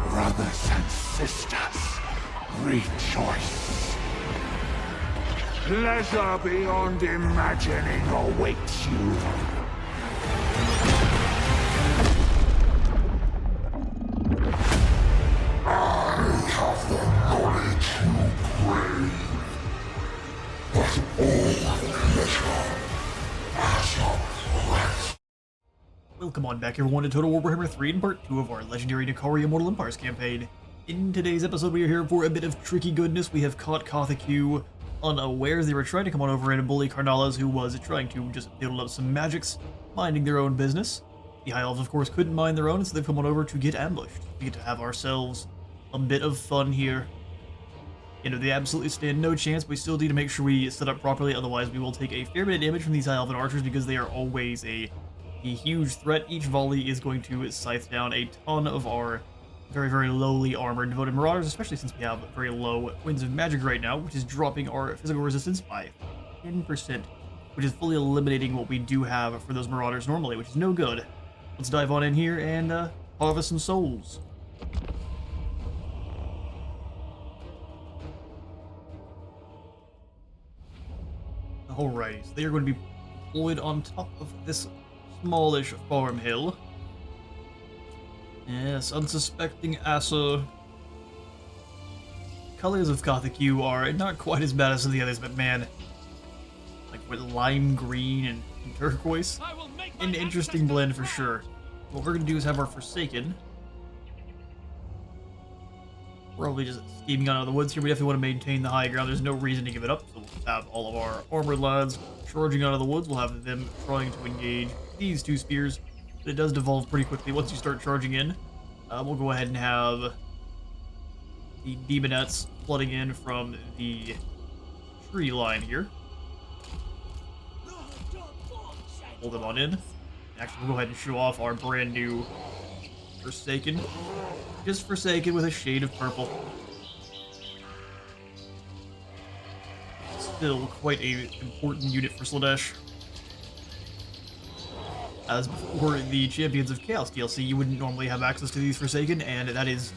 Brothers and sisters, rejoice. Pleasure beyond imagining awaits you. I have the knowledge you crave, but all pleasure has a price. Welcome on back everyone to Total Warhammer 3 in part 2 of our legendary Nikari Immortal Empires campaign. In today's episode we are here for a bit of tricky goodness. We have caught Kothaq unawares. They were trying to come on over and bully Carnalas, who was trying to just build up some magics, minding their own business. The High Elves of course couldn't mind their own, so they've come on over to get ambushed. We get to have ourselves a bit of fun here. You know, they absolutely stand no chance, but we still need to make sure we set up properly, otherwise we will take a fair bit of damage from these High Elven archers because they are always a huge threat. Each volley is going to scythe down a ton of our very lowly armored devoted marauders, especially since we have very low winds of magic right now, which is dropping our physical resistance by 10%, which is fully eliminating what we do have for those marauders normally, which is no good. Let's dive on in here and harvest some souls. Alright, so they are going to be deployed on top of this smallish farm hill. Yes, unsuspecting Asa. Colors of Kothaq are not quite as bad as some of the others, but man, like with lime green and turquoise, an interesting blend for sure. What we're gonna do is have our Forsaken. Probably just scheming out of the woods here. We definitely want to maintain the high ground. There's no reason to give it up, so we'll have all of our armored lads charging out of the woods. We'll have them trying to engage these two spears. But it does devolve pretty quickly once you start charging in. We'll go ahead and have the demonettes flooding in from the tree line here. Pull them on in. Actually, we'll go ahead and show off our brand new Forsaken. Just Forsaken with a shade of purple. Still quite a important unit for Slaanesh. As before the Champions of Chaos DLC, you wouldn't normally have access to these Forsaken, and that is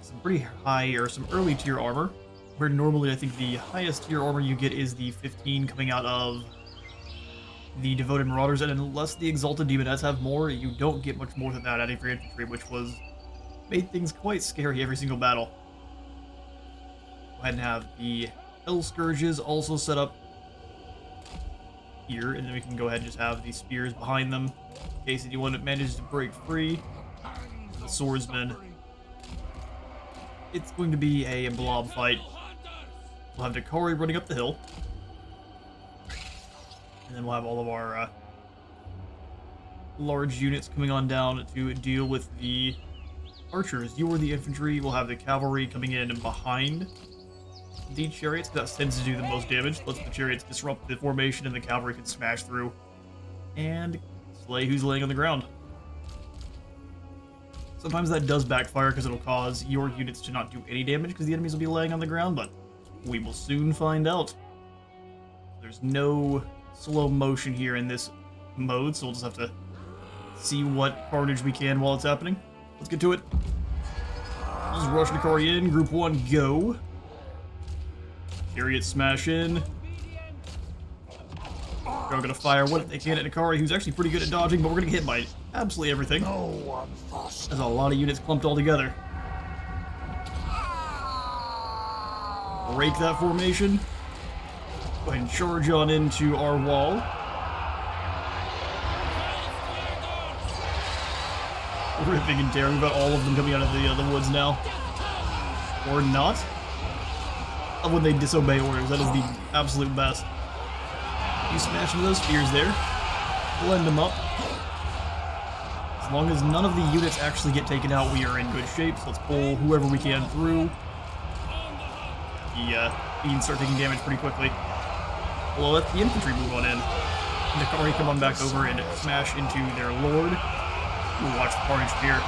some pretty high or some early tier armor, where normally I think the highest tier armor you get is the 15 coming out of the Devoted Marauders, and unless the Exalted Demonettes have more, you don't get much more than that out of your infantry, which made things quite scary every single battle. Go ahead and have the Hell Scourges also set up here, and then we can go ahead and just have these spears behind them in case anyone manages to break free. The swordsmen. It's going to be a blob fight. We'll have Nikari running up the hill, and then we'll have all of our large units coming on down to deal with the archers. You are the infantry. We'll have the cavalry coming in behind the chariots. That tends to do the most damage. Lets the chariots disrupt the formation and the cavalry can smash through and slay who's laying on the ground. Sometimes that does backfire because it'll cause your units to not do any damage because the enemies will be laying on the ground, but we will soon find out. There's no slow motion here in this mode, so we'll just have to see what carnage we can while it's happening. Let's get to it. Just rush Nikari in. Group 1, go. Chariot smash in. They're gonna fire what they can at Nikari, who's actually pretty good at dodging, but we're gonna get hit by absolutely everything. There's a lot of units clumped all together. Break that formation. Go ahead and charge on into our wall. Ripping and tearing, but all of them coming out of the woods now. Or not. When they disobey orders, that is the absolute best. You smash into those spears there, blend them up. As long as none of the units actually get taken out, we are in good shape. So let's pull whoever we can through. The fiends start taking damage pretty quickly. We'll let the infantry move on in. Nikari come on back over and smash into their lord. We'll watch the carnage here.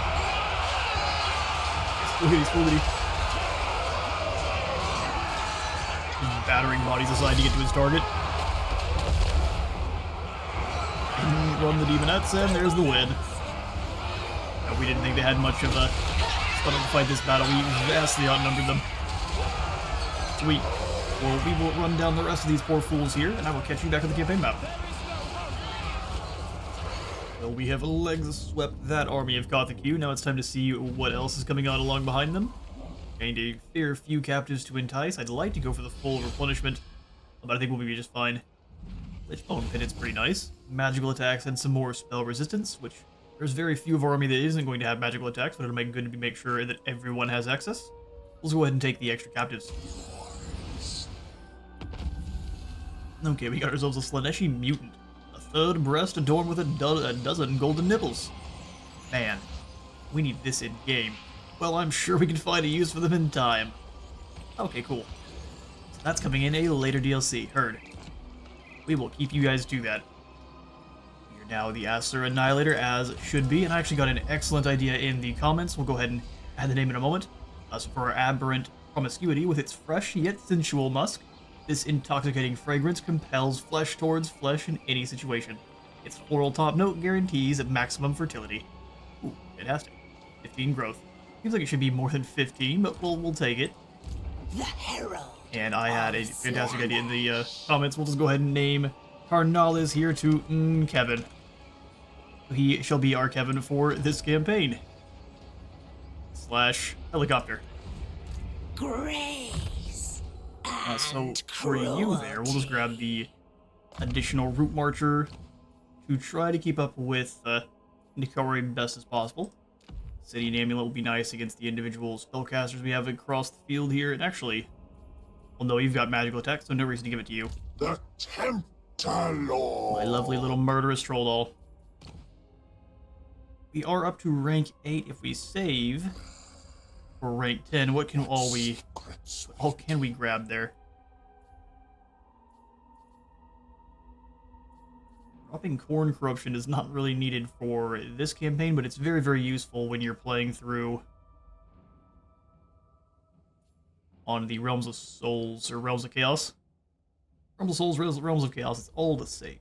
Spoogity. Battering bodies aside to get to his target. And run the demonettes, and there's the win. We didn't think they had much of a but to fight this battle, we vastly outnumbered them. Sweet. Well, we will run down the rest of these poor fools here, and I will catch you back on the campaign map. Well, we have legs swept that army of Kothikyu. Now it's time to see what else is coming on along behind them. Gained a fair few captives to entice. I'd like to go for the full replenishment, but I think we'll be just fine. Lichbone Pendant's pretty nice. Magical attacks and some more spell resistance, which there's very few of our army that isn't going to have magical attacks, but it'll make good to make sure that everyone has access. Let's go ahead and take the extra captives. Okay, we got ourselves a Slaaneshi mutant. A third breast adorned with a dozen golden nipples. Man, we need this in game. Well, I'm sure we can find a use for them in time. Okay, cool. So that's coming in a later DLC. Heard. We will keep you guys to that. You're now the Aster Annihilator, as should be, and I actually got an excellent idea in the comments. We'll go ahead and add the name in a moment. So for our aberrant promiscuity, with its fresh yet sensual musk, this intoxicating fragrance compels flesh towards flesh in any situation. Its floral top note guarantees maximum fertility. Ooh, fantastic. 15 growth. Seems like it should be more than 15, but we'll take it. The Herald. And I had a fantastic idea in the comments. We'll just go ahead and name Carnalis here to Kevin. He shall be our Kevin for this campaign. / helicopter. Grace. So for you there, we'll just grab the additional Route Marcher to try to keep up with Nikari best as possible. City and Amulet will be nice against the individual spellcasters we have across the field here. And actually, well, no, you've got magical attack, so no reason to give it to you. The Tempter Lord. My lovely little murderous troll doll. We are up to rank 8 if we save. For rank 10, what can all can we grab there? Dropping Corn Corruption is not really needed for this campaign, but it's very, very useful when you're playing through on the Realms of Souls, or Realms of Chaos. Realms of Souls, Realms of Chaos, it's all the same.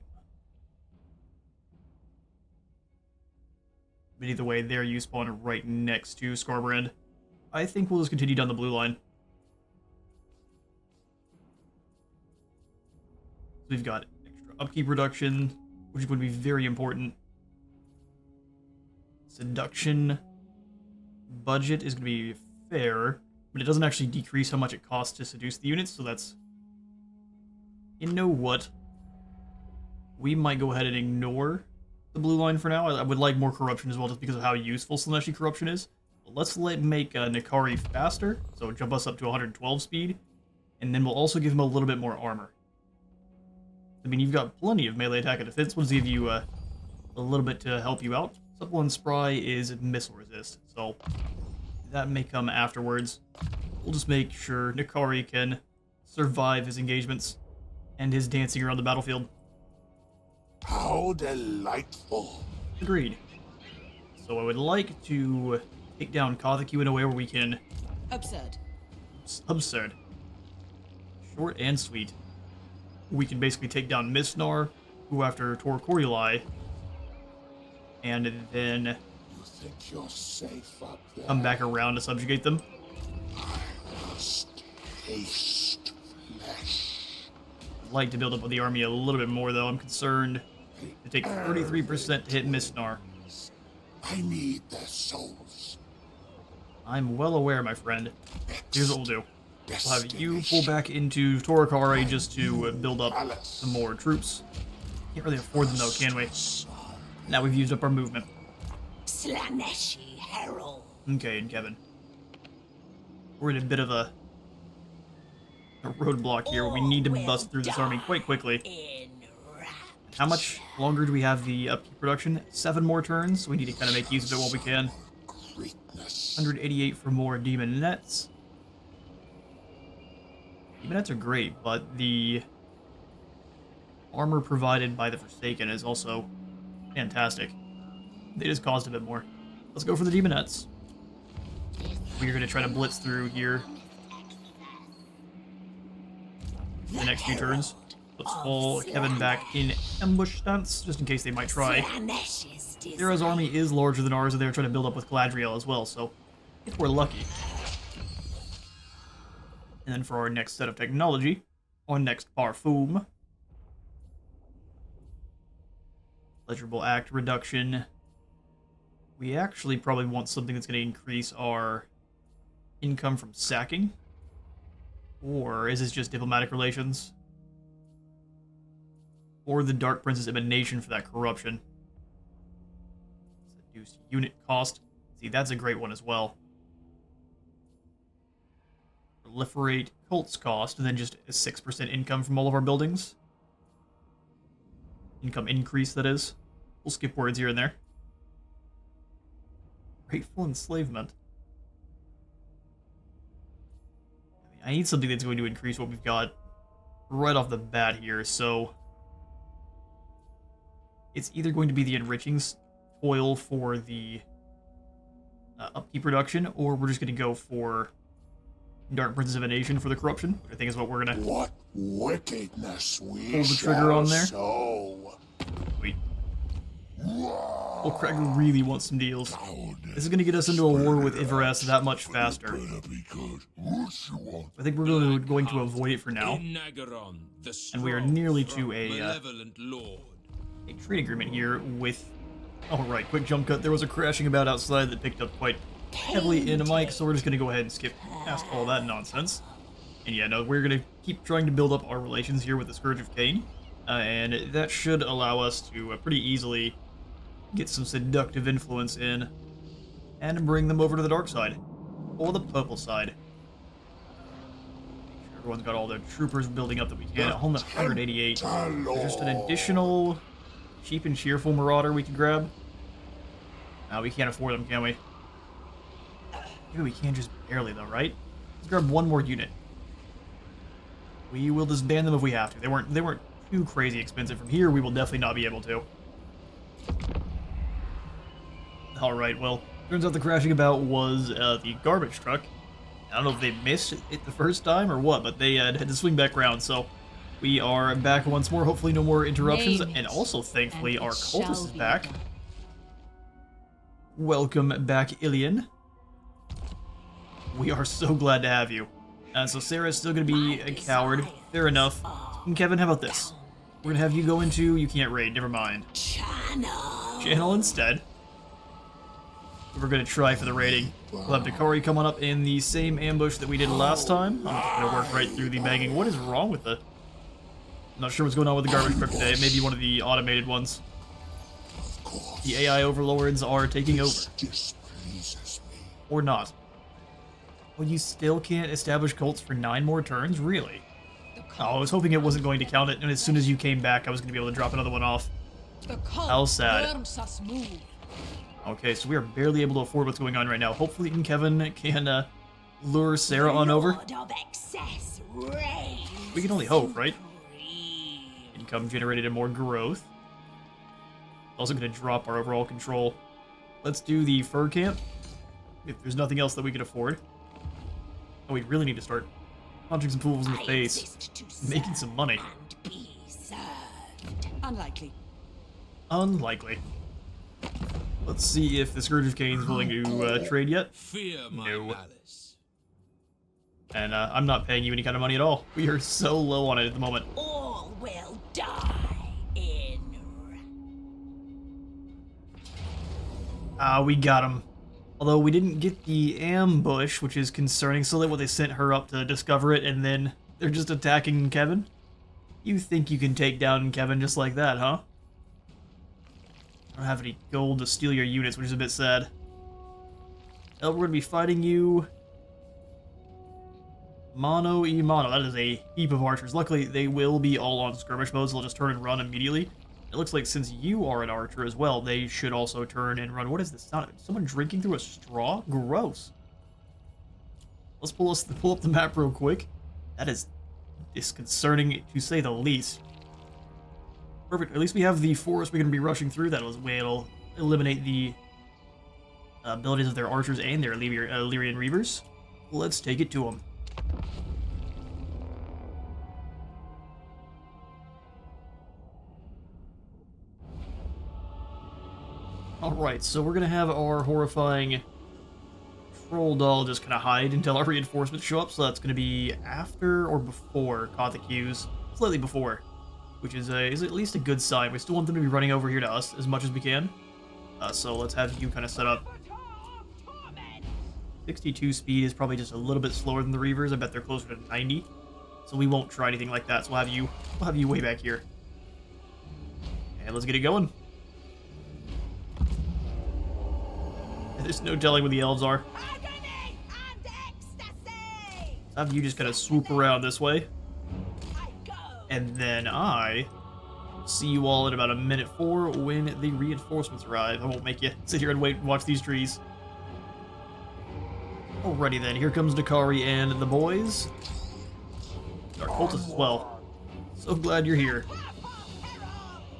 But either way, there you spawn right next to Scarbrand. I think we'll just continue down the blue line. So we've got extra upkeep reduction, which is going to be very important. Seduction budget is going to be fair, but it doesn't actually decrease how much it costs to seduce the units, so that's... You know what? We might go ahead and ignore the blue line for now. I would like more corruption as well, just because of how useful Slaaneshi corruption is. But let's make Nikari faster, so jump us up to 112 speed, and then we'll also give him a little bit more armor. I mean, you've got plenty of melee attack and defense. We'll just give you a little bit to help you out. Supple and Spry is missile resist, so that may come afterwards. We'll just make sure Nikari can survive his engagements and his dancing around the battlefield. How delightful. Agreed. So I would like to take down Kothikyu in a way where we can... Absurd. Absurd. Short and sweet. We can basically take down Misnar, go after Tor Corioli, and then You think you're safe up there? come back around to subjugate them. I must taste flesh. I'd like to build up the army a little bit more, though. I'm concerned to take 33% to hit Misnar. I need their souls. I'm well aware, my friend. Here's what we'll do. We'll have you pull back into Torikari just to build up some more troops. Can't really afford them, though, can we? Now we've used up our movement. Slaaneshi Herald. Okay, and Kevin. We're in a bit of a roadblock here. We need to bust through this army quite quickly. How much longer do we have the upkeep production? 7 more turns, so we need to kind of make use of it while we can. 188 for more demon nets. Demon nets are great, but the armor provided by the Forsaken is also fantastic. They just cost a bit more. Let's go for the demon nets. We're going to try to blitz through here the next few turns. Let's fall Kevin back in ambush stance, just in case they might try. Sarah's army is larger than ours, and they're trying to build up with Galadriel as well, so if we're lucky. And then for our next set of technology, our next parfum, pleasurable act reduction. We actually probably want something that's going to increase our income from sacking. Or is this just diplomatic relations? Or the Dark Prince's emanation for that corruption. Reduced unit cost. See, that's a great one as well. Proliferate cult's cost, and then just a 6% income from all of our buildings. Income increase, that is. We'll skip words here and there. Grateful enslavement. I need something that's going to increase what we've got right off the bat here, so it's either going to be the enriching toil for the upkeep reduction, or we're just going to go for Dark Prince's emanation for the corruption, which I think is what we're going to What wickedness we pull the trigger on there. Sow. Wait. Well, Craig really wants some deals. This is going to get us into a war with Ivaress that much faster. I think we're going to avoid it for now. And we are nearly to a trade agreement here with... Alright, quick jump cut. There was a crashing about outside that picked up quite heavily in a mic, so we're just going to go ahead and skip past all that nonsense. And yeah, no, we're going to keep trying to build up our relations here with the Scourge of Cain. And that should allow us to pretty easily get some seductive influence in and bring them over to the dark side. Or the purple side. Make sure everyone's got all their troopers building up that we can. Home at 188. There's just an additional cheap and cheerful marauder we could grab. No, we can't afford them, can we? Maybe we can just barely though, right? Let's grab one more unit. We will disband them if we have to. They weren't too crazy expensive. From here, we will definitely not be able to. Alright, well, turns out the crashing about was the garbage truck. I don't know if they missed it the first time or what, but they had to swing back around, so we are back once more. Hopefully no more interruptions, and also, thankfully, our cultist is back. Welcome back, Ilian. We are so glad to have you. So Sarah is still going to be a coward. Fair enough. And Kevin, how about this? We're going to have you go into... You can't raid, never mind. Channel instead. We're going to try for the raiding. We'll have Dakari come on up in the same ambush that we did last time. I'm just going to work right through the banging. What is wrong with it? I'm not sure what's going on with the garbage truck today. It may be one of the automated ones. The AI overlords are taking over. Or not. Well, you still can't establish cults for 9 more turns? Really? Oh, I was hoping it wasn't going to count it, and as soon as you came back, I was going to be able to drop another one off. How sad. Okay, so we are barely able to afford what's going on right now. Hopefully Kevin can lure Sarah on over. We can only hope, right? Income generated and more growth. Also going to drop our overall control. Let's do the fur camp. If there's nothing else that we can afford. Oh, we really need to start punching some fools in the face. Making some money. Unlikely. Unlikely. Let's see if the Scourge of Cain's willing to trade yet. No. And I'm not paying you any kind of money at all. We are so low on it at the moment. All will die in. We got him. Although we didn't get the ambush, which is concerning. So that what they sent her up to discover it, and then they're just attacking Kevin. You think you can take down Kevin just like that, huh? I don't have any gold to steal your units, which is a bit sad. We're going to be fighting you. Mono e mono. That is a heap of archers. Luckily, they will be all on skirmish mode, so they'll just turn and run immediately. It looks like since you are an archer as well, they should also turn and run. What is this sound? Someone drinking through a straw? Gross. Let's pull up the map real quick. That is disconcerting, to say the least. Perfect. At least we have the forest we're going to be rushing through. That'll eliminate the abilities of their archers and their Illyrian Reavers. Let's take it to them. Alright, so we're going to have our horrifying Troll Doll just kind of hide until our reinforcements show up, so that's going to be after or before Kothiku's. Slightly before, which is at least a good sign. We still want them to be running over here to us as much as we can. So let's have you kind of set up. 62 speed is probably just a little bit slower than the Reavers. I bet they're closer to 90. So we won't try anything like that. So we'll have you way back here. And let's get it going. There's no telling where the elves are. So have you just kind of swoop around this way. And then I see you all in about a minute 4 when the reinforcements arrive. I won't make you sit here and wait and watch these trees. Alrighty then, here comes Dakari and the boys. Our cultists as well. So glad you're here.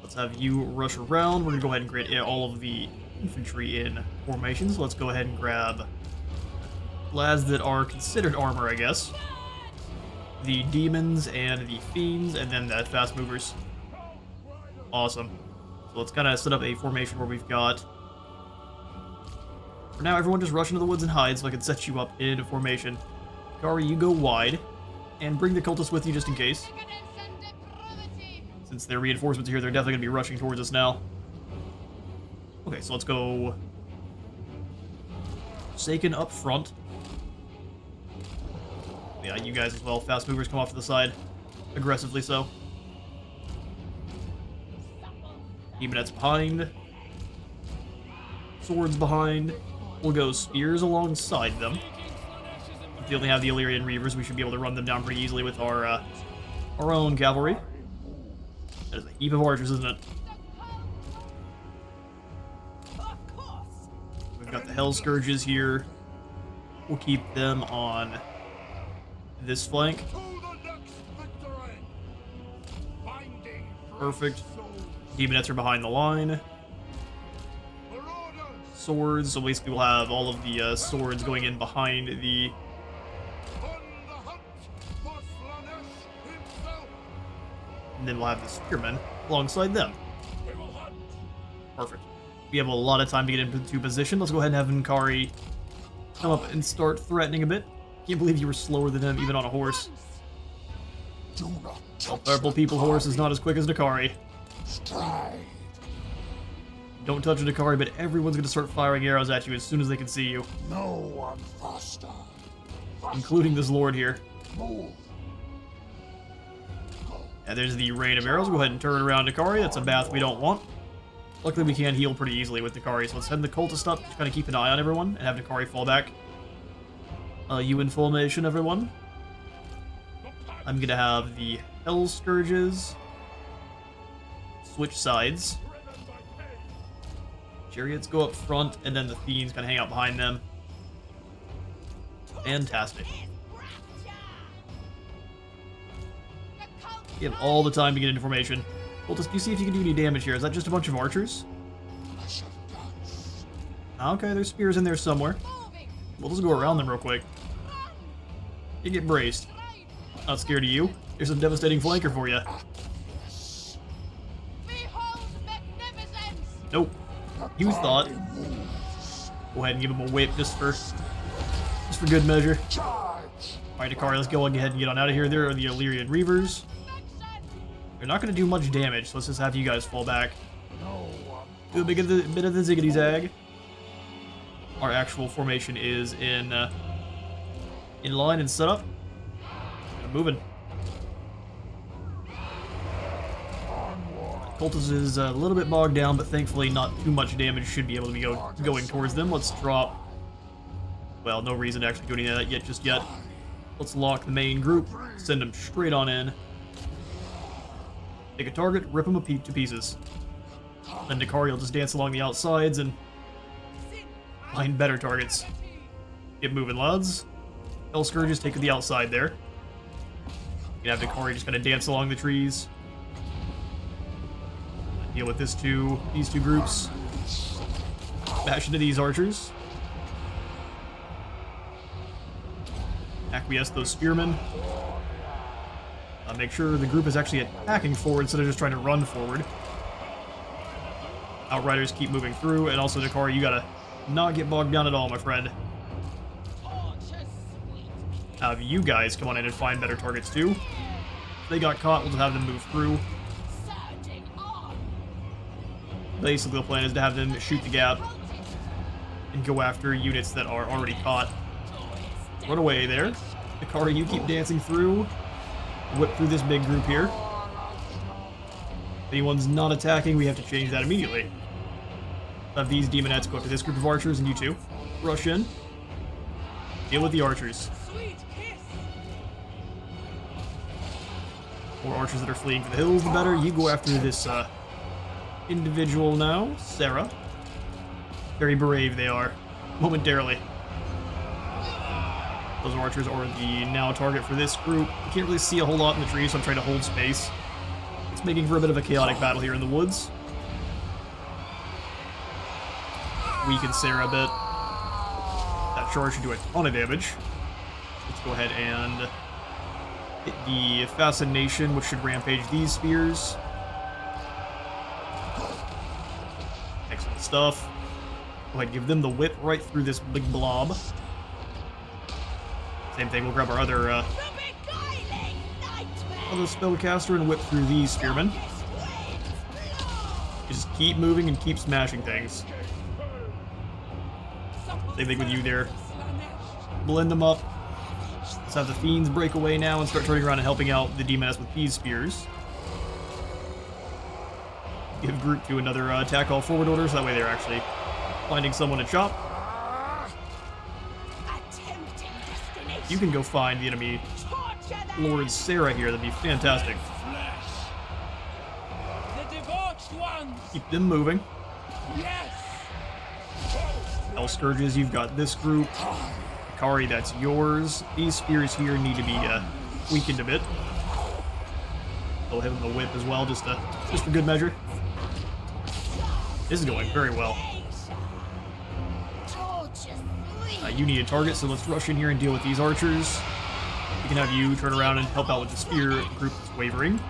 Let's have you rush around. We're gonna go ahead and create all of the infantry in formations. Let's go ahead and grab lads that are considered armor, I guess. The demons and the fiends, and then the fast movers. Awesome. So let's kind of set up a formation where we've got... For now, everyone just rush into the woods and hide so I can set you up in formation. Kari, you go wide, and bring the cultists with you just in case. Since their reinforcements are here, they're definitely going to be rushing towards us now. Okay, so let's go... Saken up front. Yeah, you guys as well. Fast movers come off to the side. Aggressively so. Demonettes behind. Swords behind. We'll go spears alongside them. If they only have the Illyrian Reavers, we should be able to run them down pretty easily with our own cavalry. That is a heap of archers, isn't it? We've got the Hell Scourges here. We'll keep them on this flank. Perfect. Demonettes are behind the line. Swords, so basically we'll have all of the swords going in behind the... And then we'll have the spearmen alongside them. Perfect. We have a lot of time to get into position. Let's go ahead and have Nkari come up and start threatening a bit. Can't believe you were slower than him, even on a horse. Well, Purple People horse is not as quick as Dakari. Don't touch a Dakari, but everyone's gonna start firing arrows at you as soon as they can see you. No one faster. Including this lord here. And there's the rain of arrows. Go ahead and turn around Dakari. That's a bath we don't want. Luckily, we can heal pretty easily with Dakari, so let's send the cultist up to kind of keep an eye on everyone and have Dakari fall back. You in formation, everyone. I'm gonna have the Hell Scourges switch sides. Chariots go up front, and then the Fiends kind of hang out behind them. Fantastic. You have all the time to get into formation. Well, just you see if you can do any damage here. Is that just a bunch of archers? Okay, there's spears in there somewhere. We'll just go around them real quick. You get braced. Not scared of you. Here's a devastating flanker for you. Nope. You thought. Go ahead and give him a whip just for good measure. Alright, Dakari, let's go ahead and get on out of here. There are the Illyrian Reavers. They're not going to do much damage, so let's just have you guys fall back. Do a bit of the ziggity zag. Our actual formation is in line and set up. And moving. Cultist is a little bit bogged down, but thankfully not too much damage should be able to be going towards them. Let's drop... Well, no reason to actually do any of that just yet. Let's lock the main group, send them straight on in. Take a target, rip them to pieces. Then Dakari will just dance along the outsides and find better targets. Get moving, lads. Hell Scourges take to the outside there. You can have Dakari just kind of dance along the trees. Deal with these two groups. Bash into these archers. Acquiesce those spearmen. Make sure the group is actually attacking forward instead of just trying to run forward. Outriders keep moving through, and also Dakari, you gotta not get bogged down at all, my friend. Have you guys come on in and find better targets too. If they got caught, we'll just have them move through. Surging on. Basically, the plan is to have them shoot the gap and go after units that are already caught. Run away there. Akari, you keep dancing through. Whip through this big group here. If anyone's not attacking, we have to change that immediately. Have these demonettes go after this group of archers, and you two rush in. Deal with the archers. Sweet kiss. More archers that are fleeing for the hills, the better. You go after this individual now, Sarah. Very brave they are, momentarily. Those archers are the now target for this group. You can't really see a whole lot in the trees, so I'm trying to hold space. It's making for a bit of a chaotic battle here in the woods. Weaken Sarah a bit. That charge should do a ton of damage. Let's go ahead and hit the Fascination, which should rampage these spears. Excellent stuff. Go ahead, give them the whip right through this big blob. Same thing, we'll grab our other spellcaster and whip through these spearmen. Just keep moving and keep smashing things. Same thing with you there. Blend them up. Let's have the fiends break away now and start turning around and helping out the demoness with these spears. Give group 2 another attack all forward order, so that way they're actually finding someone to chop. You can go find the enemy Lord Sarah here, that'd be fantastic. The debauched ones. Keep them moving. Yes. Hell Scourges, you've got this group. Akari, that's yours. These spears here need to be weakened a bit. They'll hit them the whip as well, just for good measure. This is going very well. You need a target, so let's rush in here and deal with these archers. We can have you turn around and help out with the spear group that's wavering.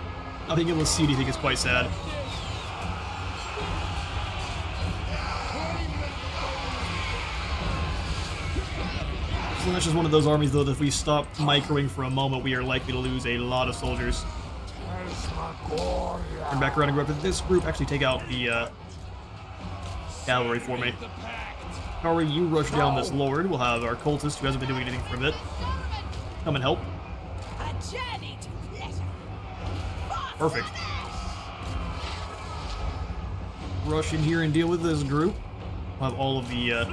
Not being able to see anything is quite sad. Slaanesh is one of those armies, though, that if we stop microing for a moment, we are likely to lose a lot of soldiers. Turn back around and go after this group. Actually, take out the cavalry for me. Akari, you rush down this lord. We'll have our cultist, who hasn't been doing anything for a bit, come and help. Perfect. Rush in here and deal with this group. We'll have all of the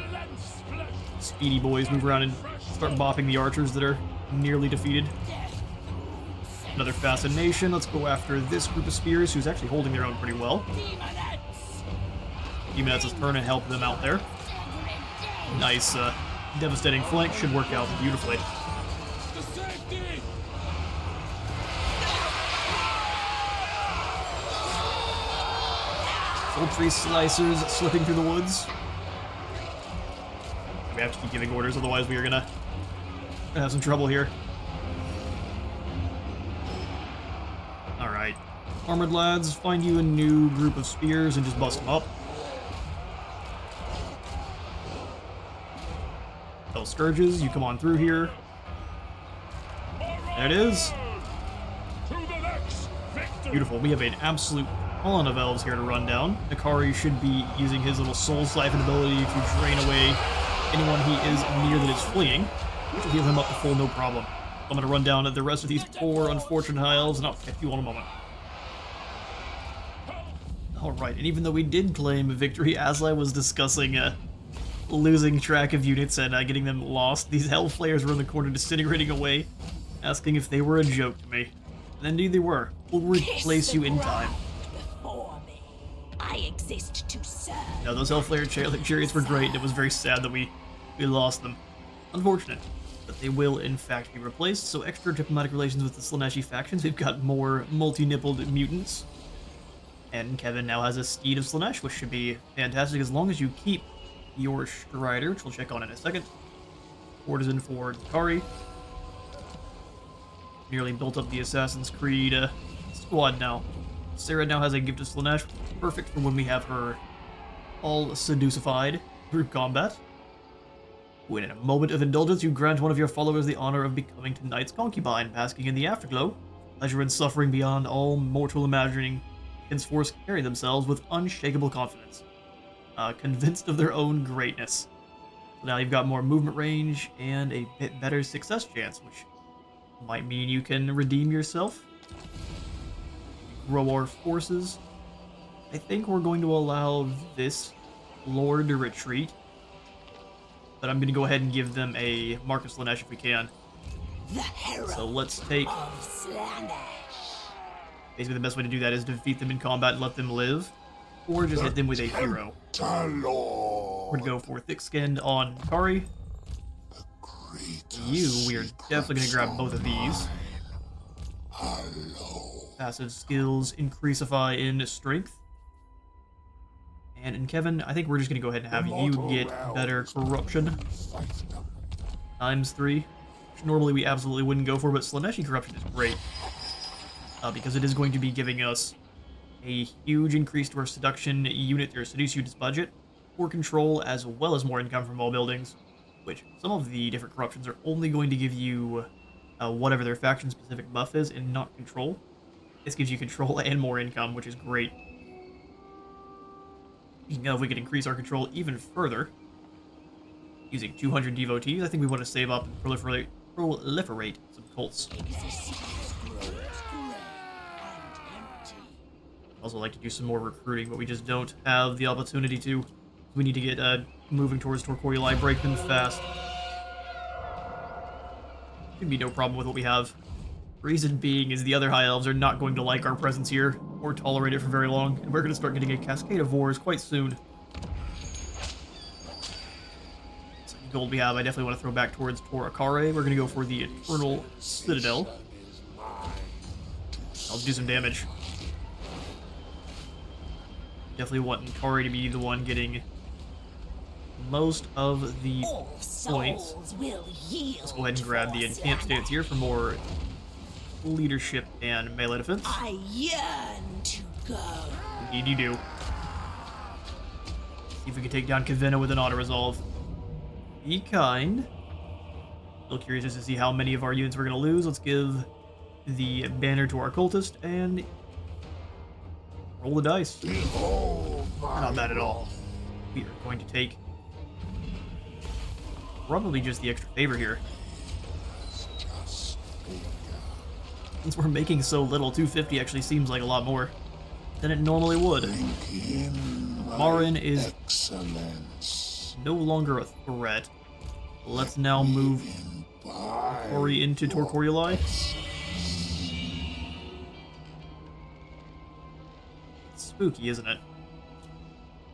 speedy boys move around and start bopping the archers that are nearly defeated. Another Fascination. Let's go after this group of spears, who's actually holding their own pretty well. Demonettes' turn and help them out there. Nice, devastating flank. Should work out beautifully. Sultry slicers slipping through the woods. We have to keep giving orders, otherwise we are gonna have some trouble here. Alright. Armored lads, find you a new group of spears and just bust them up. Hell Scourges, you come on through here. There it is. Beautiful. We have an absolute ton of elves here to run down. Akari should be using his little soul siphon ability to drain away anyone he is near that is fleeing, which will heal him up to full, no problem. I'm going to run down the rest of these poor, unfortunate high elves, and I'll catch you in a moment. Alright, and even though we did claim victory, as I was discussing losing track of units and getting them lost, these Hellflayers were in the corner disintegrating away, asking if they were a joke to me. And indeed they were. We'll replace you in time. Before me. I exist to serve. Now those Hellflayer chariots were great, and it was very sad that we lost them. Unfortunate. But they will in fact be replaced, so extra diplomatic relations with the Slaaneshi factions. We've got more multi-nippled mutants. And Kevin now has a steed of Slaanesh, which should be fantastic as long as you keep your Strider, which we'll check on in a second. Courtesan for Akari. Nearly built up the Assassin's Creed squad now. Sarah now has a gift of Slaanesh, perfect for when we have her all seducified through combat. When in a moment of indulgence, you grant one of your followers the honor of becoming tonight's concubine, basking in the afterglow. Pleasure and suffering beyond all mortal imagining, henceforth carry themselves with unshakable confidence, convinced of their own greatness. So now you've got more movement range and a bit better success chance, which might mean you can redeem yourself, grow our forces. I think we're going to allow this lord to retreat, but I'm going to go ahead and give them a Marcus Slaanesh if we can. So let's take... Basically the best way to do that is defeat them in combat and let them live, or just hit them with a hero. We're going to go for Thick Skinned on Kari. We are definitely going to grab both of these. Passive skills increasify in strength. And in Kevin, I think we're just going to go ahead and have you get better corruption. ×3. Which normally we absolutely wouldn't go for, but Slaaneshi corruption is great. Because it is going to be giving us a huge increase to our seduction unit, or seduce unit's budget, for control, as well as more income from all buildings. Which, some of the different corruptions are only going to give you whatever their faction-specific buff is, and not control. This gives you control and more income, which is great. If we could increase our control even further, using 200 devotees, I think we want to save up and proliferate some cults. Also like to do some more recruiting, but we just don't have the opportunity to. We need to get moving towards Torquoyuli, break them fast. Should be no problem with what we have. Reason being is the other High Elves are not going to like our presence here, or tolerate it for very long, and we're going to start getting a cascade of wars quite soon. So the gold we have, I definitely want to throw back towards Torakare. We're going to go for the Eternal Citadel. I'll do some damage. Definitely want Kari to be the one getting most of the points. Let's go ahead and grab the encamp stance here for more leadership and melee defense. I yearn to go. Indeed you do. See if we can take down Kavena with an auto-resolve. Be kind. Still curious as to see how many of our units we're going to lose. Let's give the banner to our cultist and roll the dice. Not bad at all. We are going to take probably just the extra favor here. Since we're making so little, 250 actually seems like a lot more than it normally would. Marin is no longer a threat. Let's now move Ori into Torquoyuli. It's spooky, isn't it?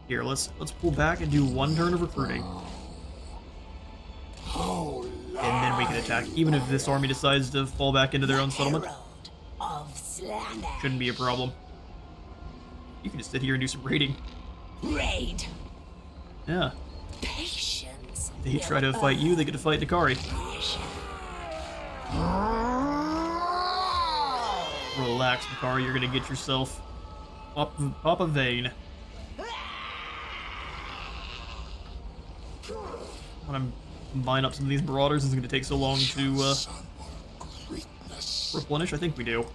Here, let's pull back and do one turn of recruiting. And then we can attack, even if this army decides to fall back into their own settlement. Shouldn't be a problem. You can just sit here and do some raiding. Raid. Yeah. Patience. They try to fight you, they get to fight Dakari. Relax, Dakari, you're gonna get yourself pop a vein. When I'm combine up some of these marauders, it's gonna take so long to replenish. I think we do.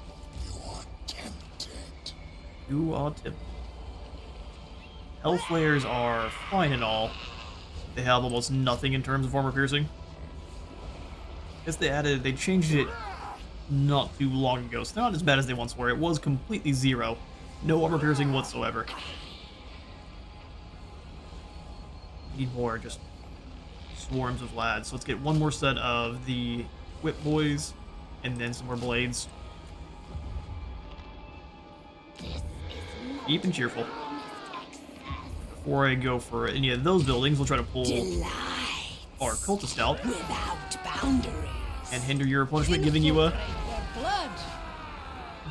You are tempted. Hellflayers are fine and all. They have almost nothing in terms of armor piercing. I guess they changed it not too long ago, so they're not as bad as they once were. It was completely zero. No armor piercing whatsoever. Need more just swarms of lads. So let's get one more set of the whip boys, and then some more blades. Deep and cheerful. Before I go for any of those buildings, we'll try to pull our cultist out and hinder your replenishment, giving you a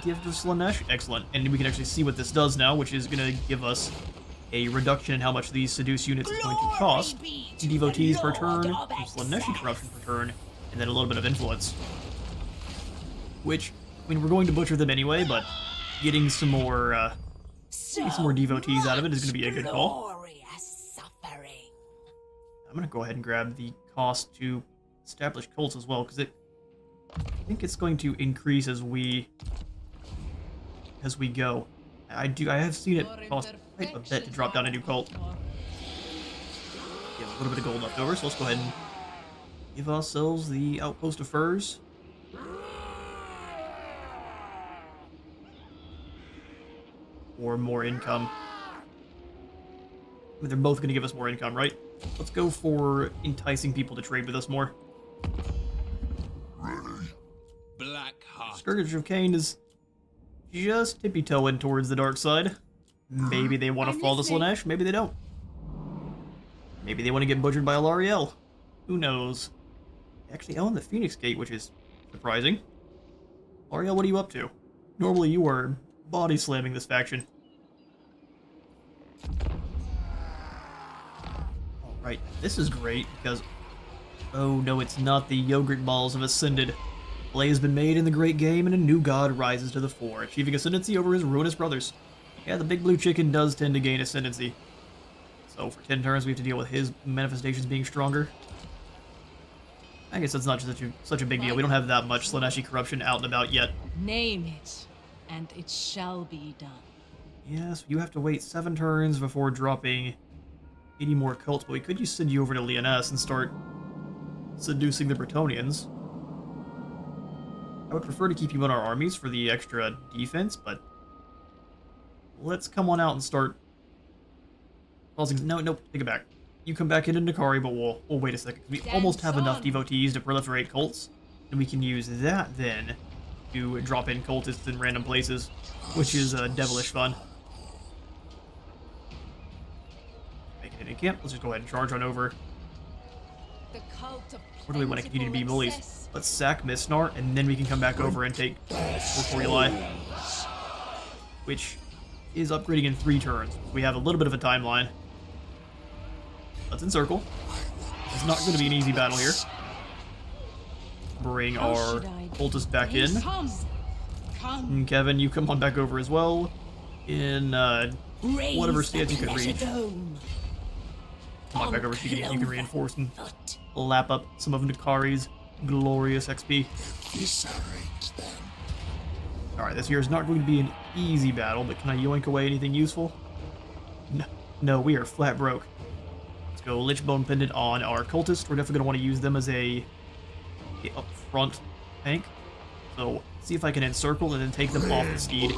gift of Slaanesh. Excellent. And we can actually see what this does now, which is going to give us a reduction in how much these seduce units is going to cost. Devotees per turn, some Slaaneshi corruption per turn, and then a little bit of influence. Which, I mean, we're going to butcher them anyway, but getting some more devotees out of it is going to be a good call. I'm gonna go ahead and grab the cost to establish cults as well, because I think it's going to increase as we go. I have seen it cost quite a bit to drop down a new cult. We have a little bit of gold left over, so let's go ahead and give ourselves the Outpost of Furs. Or more income. I mean, they're both going to give us more income, right? Let's go for enticing people to trade with us more. Scourge of Cain is just tippy-toeing towards the dark side. Maybe they want to fall to Slaanesh, maybe they don't. Maybe they want to get butchered by Alariel. Who knows? They actually own the Phoenix Gate, which is surprising. Alariel, what are you up to? Normally you are body slamming this faction. Alright, this is great because... oh no, it's not the yogurt balls have ascended. Play has been made in the great game and a new god rises to the fore, achieving ascendancy over his ruinous brothers. Yeah, the big blue chicken does tend to gain ascendancy. So for 10 turns we have to deal with his manifestations being stronger. I guess that's not such a big deal. We don't have that much Slaaneshi corruption out and about yet. Name it, and it shall be done. Yes, you have to wait 7 turns before dropping 80 more cults, but we could just send you over to Lyonesse and start seducing the Bretonnians. I would prefer to keep you in our armies for the extra defense, but let's come on out and start causing... No, take it back. You come back into Nakari, but we'll wait a second. We almost have enough devotees to proliferate cults, and we can use that then to drop in cultists in random places, which is devilish fun. Make it in camp. Let's just go ahead and charge on over. Where do we want to continue to be bullies? Let's sack Mistnar, and then we can come back over and take Corporiuli, which is upgrading in 3 turns. We have a little bit of a timeline. Let's encircle. It's not going to be an easy battle here. Bring our cultist back in. And Kevin, you come on back over as well. In whatever stance you can reach. Come on back over so you can reinforce and lap up some of Nakari's glorious XP. Alright, this here is not going to be an easy battle, but can I yoink away anything useful? No, we are flat broke. Let's go Lichbone Pendant on our cultist. We're definitely going to want to use them as a up front tank. So, see if I can encircle and then take them off the steed.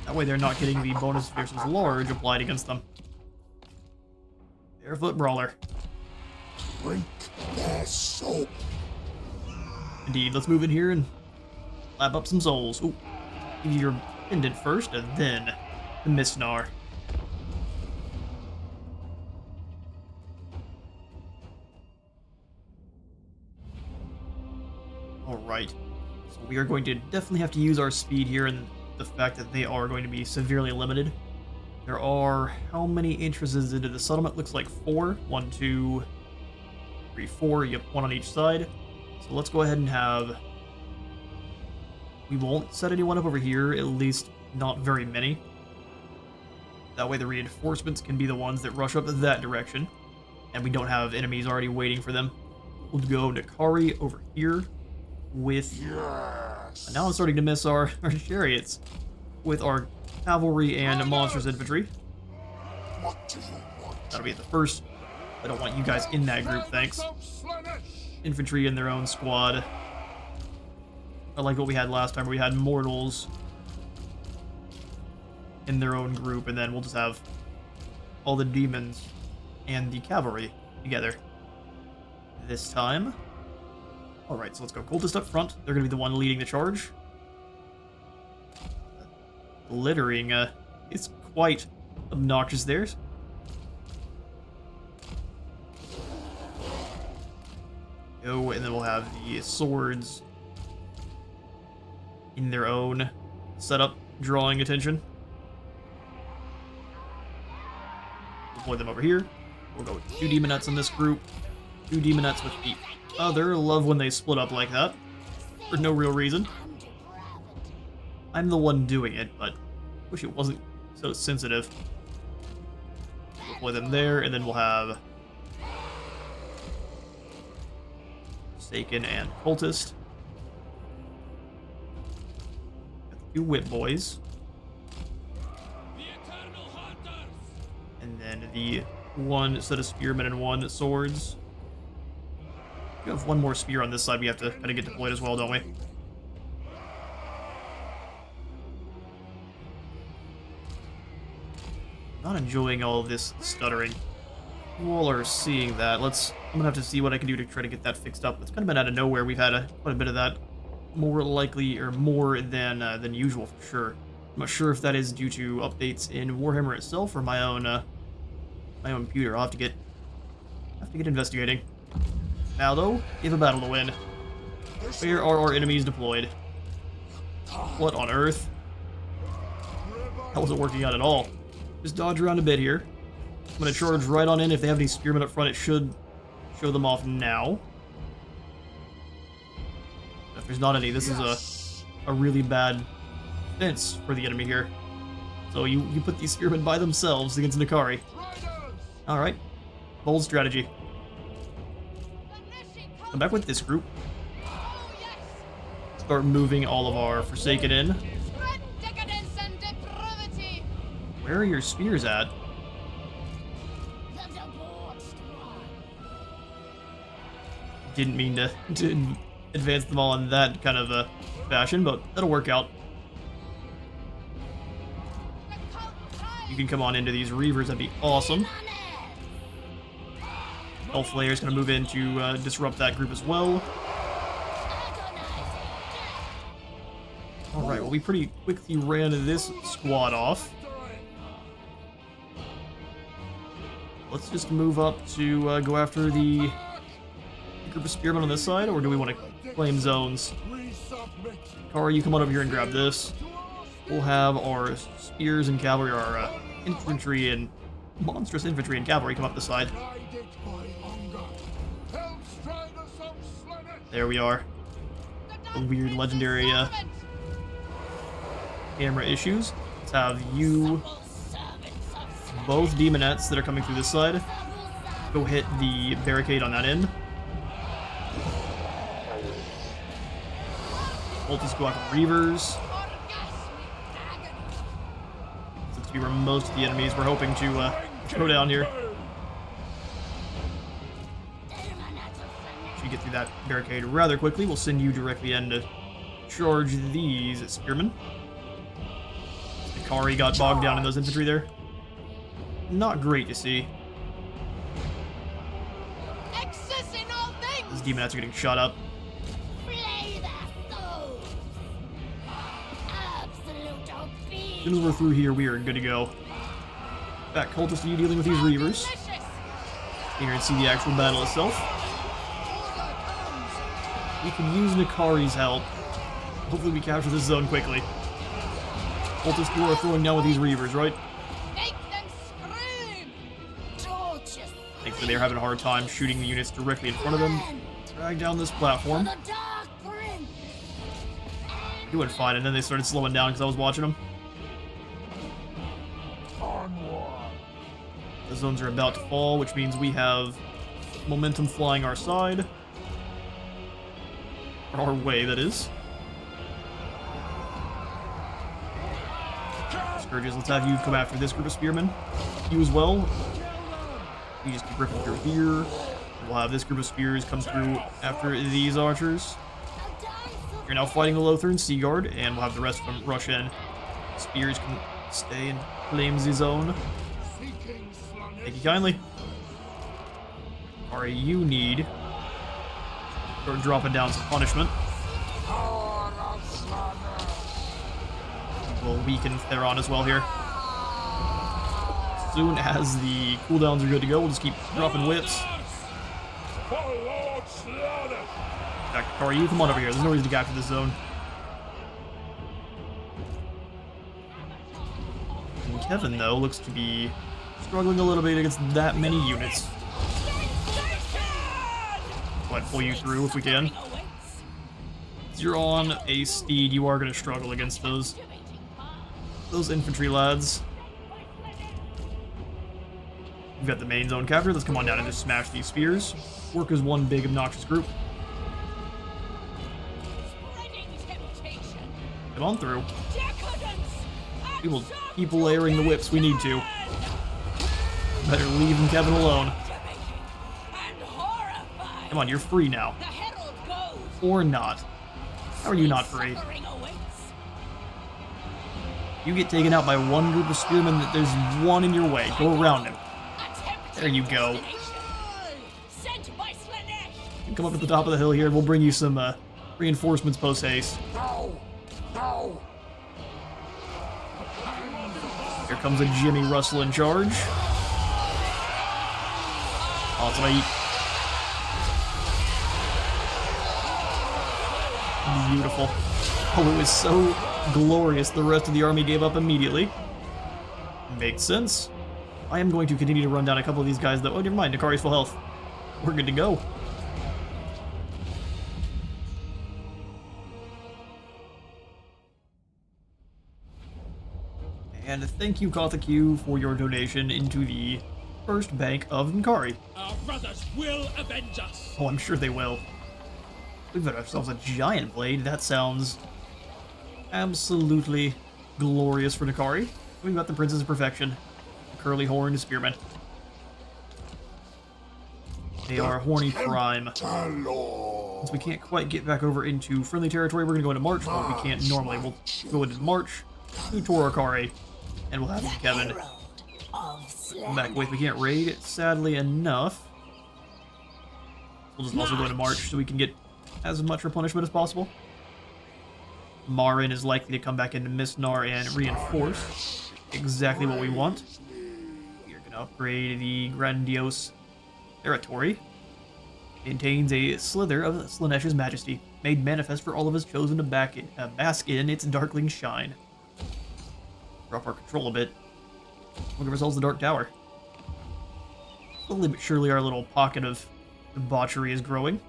That way they're not getting the bonus versus large applied against them. Barefoot Brawler. Indeed, let's move in here and lap up some souls. Ooh, give you your pendant first, and then the Mistnar. Alright, so we are going to definitely have to use our speed here, and the fact that they are going to be severely limited. There are how many entrances into the settlement? Looks like 4. 1, 2, 3, 4. You have 1 on each side. So let's go ahead and have... we won't set anyone up over here, at least not very many. That way the reinforcements can be the ones that rush up that direction. And we don't have enemies already waiting for them. We'll go Nakari over here with... yes. Now I'm starting to miss our chariots. With our cavalry and monsters infantry. That'll be at the first. I don't want you guys in that group, thanks. Infantry in their own squad. I like what we had last time, where we had mortals in their own group, and then we'll just have all the demons and the cavalry together this time. Alright, so let's go cultist up front. They're going to be the one leading the charge. Littering is quite obnoxious there. Oh, and then we'll have the swords in their own setup, drawing attention. Deploy them over here. We'll go with 2 demonettes in this group. 2 demonettes with the other. Love when they split up like that. For no real reason. I'm the one doing it, but wish it wasn't so sensitive. Deploy them there, and then we'll have Forsaken and Cultist. Got the 2 Whip Boys. And then the 1 set of Spearmen and 1 Swords. We have 1 more Spear on this side we have to kind of get deployed as well, don't we? Not enjoying all of this stuttering. You all are seeing that. I'm gonna have to see what I can do to try to get that fixed up. It's kind of been out of nowhere. We've had quite a bit of that. More likely, or more than usual for sure. I'm not sure if that is due to updates in Warhammer itself or my own computer. I'll have to get investigating. Now though, we have a battle to win. Where are our enemies deployed? What on earth? That wasn't working out at all. Just dodge around a bit here. I'm going to charge right on in. If they have any spearmen up front, it should show them off now. If there's not any, this is a really bad defense for the enemy here. So you put these spearmen by themselves against Nakari. Alright. Bold strategy. Come back with this group. Start moving all of our Forsaken in. Where are your spears at? Didn't mean to advance them all in that kind of a fashion, but that'll work out. You can come on into these Reavers, that'd be awesome. Elf Layer's gonna move in to disrupt that group as well. Alright, well we pretty quickly ran this squad off. Let's just move up to go after the group of spearmen on this side, or do we want to claim zones? Kara, you come on over here and grab this. We'll have our spears and cavalry, our infantry and monstrous infantry and cavalry come up this side. There we are. The weird legendary camera issues. Let's have you, both demonettes that are coming through this side, go hit the barricade on that end. We'll just go after Reavers. Seems to be where most of the enemies were hoping to go down here. If you get through that barricade rather quickly, we'll send you directly in to charge these spearmen. Nakari got bogged down in those infantry there. Not great to see. These demonettes are getting shot up. As soon as we're through here, we are good to go. Back cultist, you dealing with these Reavers. Here and see the actual battle itself. We can use Nakari's help. Hopefully we capture this zone quickly. Cultist, you are throwing down with these Reavers, right? Thankfully they're having a hard time shooting the units directly in front of them. Drag down this platform. He went fine, and then they started slowing down because I was watching them. The zones are about to fall, which means we have momentum flying our side. Our way, that is. Scourges, let's have you come after this group of spearmen. You as well. You just keep ripping through here. We'll have this group of spears come through after these archers. You're now fighting the Lothern Sea Guard, and we'll have the rest of them rush in. Spears can stay and claim the zone. Thank you kindly. Alright, you need... Start dropping down some punishment. We'll weaken Theron as well here. As soon as the cooldowns are good to go, we'll just keep dropping whips. Back to Kara, you come on over here. There's no reason to capture this zone. And Kevin, though, looks to be struggling a little bit against that many units. Go ahead, pull you through if we can. As you're on a steed, you are going to struggle against those infantry lads. We've got the main zone captured. Let's come on down and just smash these spears. Work as one big obnoxious group. Come on through. We will keep layering the whips. We need to. Better leave him, Kevin, alone. Come on, you're free now. Or not. How are you not free? You get taken out by one group of spearmen, there's one in your way. Go around him. There you go. You come up to the top of the hill here and we'll bring you some reinforcements post-haste. Here comes a Jimmy Russell in charge. Awesome. Beautiful. Oh, it was so glorious the rest of the army gave up immediately. Makes sense. I am going to continue to run down a couple of these guys though. Oh, never mind, Nikari's full health. We're good to go. And thank you, Kothaq, for your donation into the first bank of Nikari. Our brothers will avenge us. Oh, I'm sure they will. We've got ourselves a giant blade. That sounds absolutely glorious for Nikari. We've got the Princess of Perfection, the curly horned spearmen. They are horny prime. Since we can't quite get back over into friendly territory, we're going to go into March. Well, we can't normally. We'll go into March to Torokari, and we'll have Kevin come back with. We can't raid, sadly enough. We'll just also go into March so we can get as much replenishment as possible. Marin is likely to come back into Misnar and reinforce. Exactly what we want. We're going to upgrade the Grandiose Territory. Maintains a slither of Slaanesh's majesty, made manifest for all of us chosen to bask in its darkling shine. Drop our control a bit. We'll give ourselves the Dark Tower. Slowly but surely our little pocket of debauchery is growing.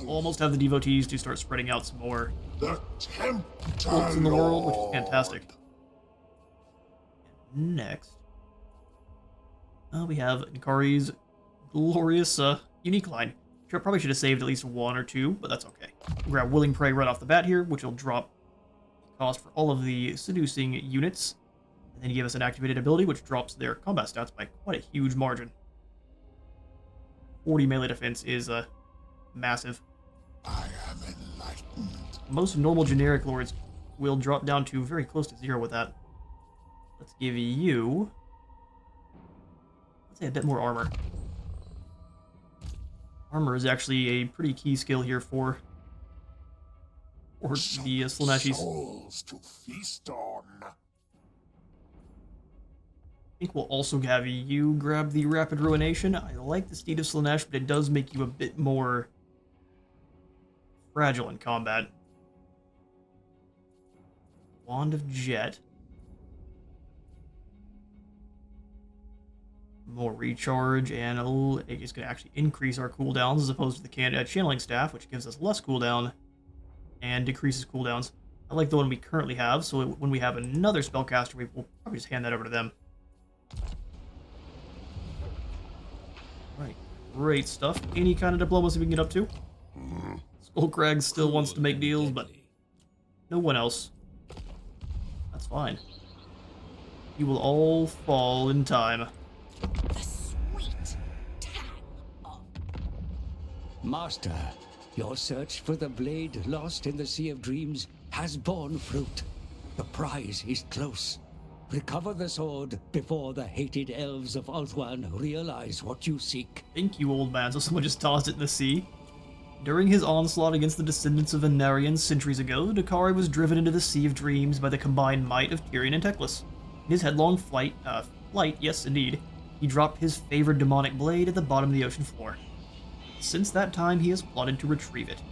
Almost have the devotees to start spreading out some more cults in the world, which is fantastic. And next, we have Nikari's glorious unique line. Which I probably should have saved at least one or two, but that's okay. We'll grab Willing Prey right off the bat here, which will drop the cost for all of the seducing units, and then give us an activated ability, which drops their combat stats by quite a huge margin. 40 melee defense is massive. I am enlightened. Most normal generic lords will drop down to very close to 0 with that. Let's give you, let's say, a bit more armor. Armor is actually a pretty key skill here for the Slaaneshis. Souls to feast on. I think we'll also have you grab the Rapid Ruination. I like the Steed of Slaanesh, but it does make you a bit more fragile in combat. Wand of Jet. More recharge, and it's going to actually increase our cooldowns as opposed to the channeling staff, which gives us less cooldown and decreases cooldowns. I like the one we currently have, so when we have another spellcaster, we'll probably just hand that over to them. Right, great stuff. Any kind of diplomacy we can get up to. Skullcrag still wants to make deals, but no one else. That's fine. You will all fall in time. The sweet tang of Master, your search for the blade lost in the Sea of Dreams has borne fruit. The prize is close. Recover the sword before the hated elves of Ulthuan realize what you seek. Thank you, old man. So someone just tossed it in the sea. During his onslaught against the descendants of Venarians centuries ago, Nikari was driven into the Sea of Dreams by the combined might of Tyrion and Teclis. In his headlong flight, yes indeed, he dropped his favored demonic blade at the bottom of the ocean floor. Since that time, he has plotted to retrieve it.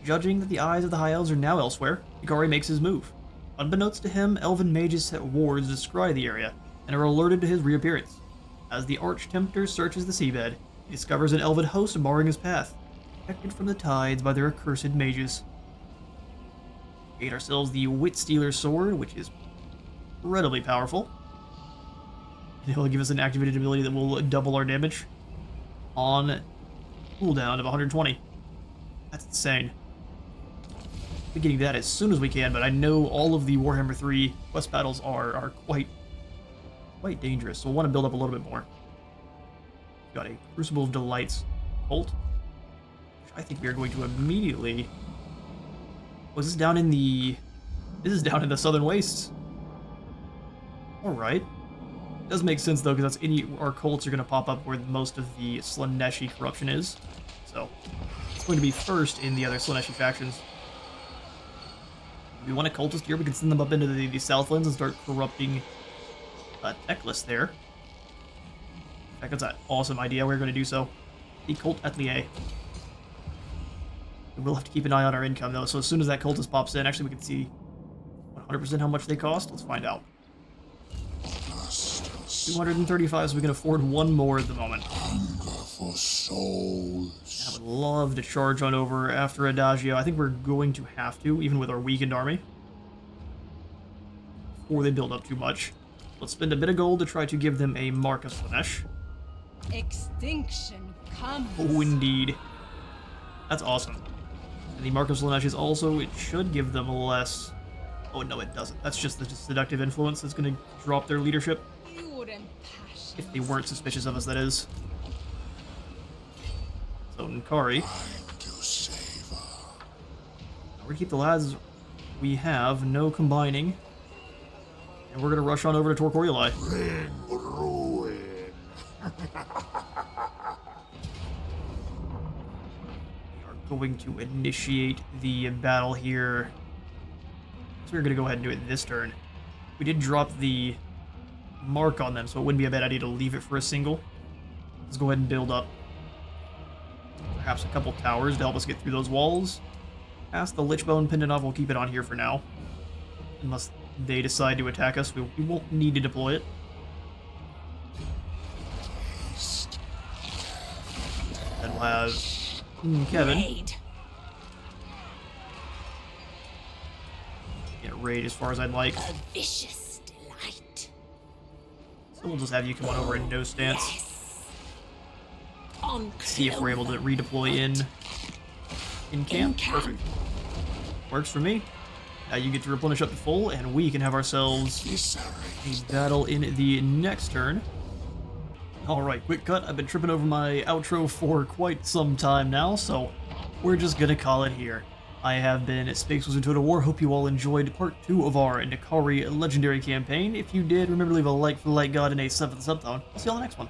Judging that the eyes of the High Elves are now elsewhere, Nikari makes his move. Unbeknownst to him, elven mages set wards to scry the area, and are alerted to his reappearance. As the Arch-Tempter searches the seabed, he discovers an elven host barring his path, protected from the tides by their accursed mages. We get ourselves the Wit Stealer sword, which is incredibly powerful. It will give us an activated ability that will double our damage on cooldown of 120. That's insane. be getting that as soon as we can, but I know all of the Warhammer 3 quest battles are quite dangerous, so we'll want to build up a little bit more. Got a Crucible of Delights Bolt, which I think we are going to immediately... Was this down in the... This is down in the Southern Wastes. Alright. Does make sense, though, because that's our cults are going to pop up where most of the Slaaneshi corruption is. So, it's going to be first in the other Slaaneshi factions. If we want a cultist here, we can send them up into the Southlands and start corrupting Teclis there. In fact, that's an awesome idea. We're going to do so. The Cult Atelier. We will have to keep an eye on our income, though, so as soon as that cultist pops in, actually we can see 100% how much they cost. Let's find out. 235, so we can afford one more at the moment. Hunger for souls. I would love to charge on over after Adagio. I think we're going to have to, even with our weakened army. Before they build up too much. Let's spend a bit of gold to try to give them a Mark of Slaanesh. Extinction comes. Oh, indeed. That's awesome. And the Mark of Slaanesh is also, it should give them less... Oh, no, it doesn't. That's just the seductive influence that's going to drop their leadership. If they weren't suspicious of us, that is. So, Nkari. We're going to keep the lads we have, no combining. And we're going to rush on over to Torcorioli. Bring ruin. We are going to initiate the battle here. So we're going to go ahead and do it this turn. We did drop the mark on them, so it wouldn't be a bad idea to leave it for a single. Let's go ahead and build up perhaps a couple towers to help us get through those walls. Past the Lichbone pendant off, we'll keep it on here for now. Unless they decide to attack us, we won't need to deploy it. Then we'll have Kevin. Raid. Yeah, raid as far as I'd like. A vicious delight. So we'll just have you come on over in no stance. Yes. On See if we're able to redeploy in camp. Perfect. Works for me. Now you get to replenish up to full, and we can have ourselves a battle in the next turn. Alright, quick cut. I've been tripping over my outro for quite some time now, so we're just gonna call it here. I have been Space Wizard Total War. Hope you all enjoyed part 2 of our N'Kari Legendary campaign. If you did, remember to leave a like for the Light God and a sub for the sub zone. I'll see you on the next one.